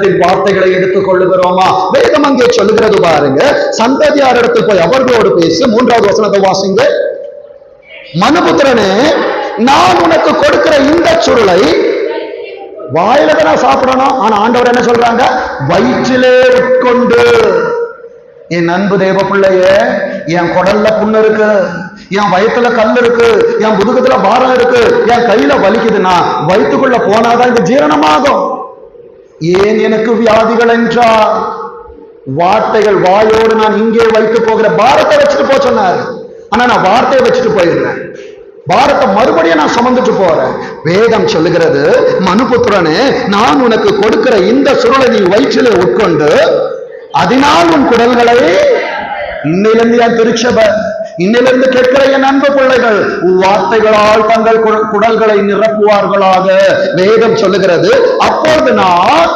வேதத்தின் வார்த்தைகளை எடுத்துக் கொள்ளுகிறோமா? வேதம் அங்கே சொல்லுகிறது பாருங்க, சந்ததியார் இடத்துக்கு போய் அவர்களோடு பேசி 3வது வசனத்தை வாசிங்க. மனுபுத்திரனே, நான் உனக்கு கொடுக்கிற இந்த சுருளை வாயில தான் சாப்பிடணும், ஆனா ஆண்டவர் என்ன சொல்றாங்க? வயிற்றிலே உட்கொண்டு. என் அன்பு தேவ பிள்ளைய, என் குடல்ல புண்ணு இருக்கு, என் வயிற்றுல கல் இருக்கு, என் முதுகத்துல பாரம் இருக்கு, என் கையில வலிக்குதுன்னா வயிற்றுக்குள்ள போனாதான் இது ஜீரணமாகும். ஏன் எனக்கு வியாதிகள் என்றால் வார்த்தைகள் வாயோடு நான் இங்கே வைத்து போகிற பாரத்தை வச்சுட்டு போ சொன்னார். ஆனா நான் வார்த்தையை வச்சுட்டு போயிடுறேன், பாரத்தை மறுபடியும் நான் சுமந்துட்டு போறேன். வேதம் சொல்லுகிறது, மனுபுத்திரனே, நான் உனக்கு கொடுக்கிற இந்த சுருளை நீ வயிற்றிலே உட்கொண்டு அதனால் உன் குடல்களை, இன்னிலிருந்து என் திருச்சபை, இன்னிலிருந்து கேட்கிற என் அன்பு பிள்ளைகள் வார்த்தைகளால் தங்கள் குடல்களை நிரப்புவார்களாக. வேதம் சொல்லுகிறது, அப்பொழுது நான்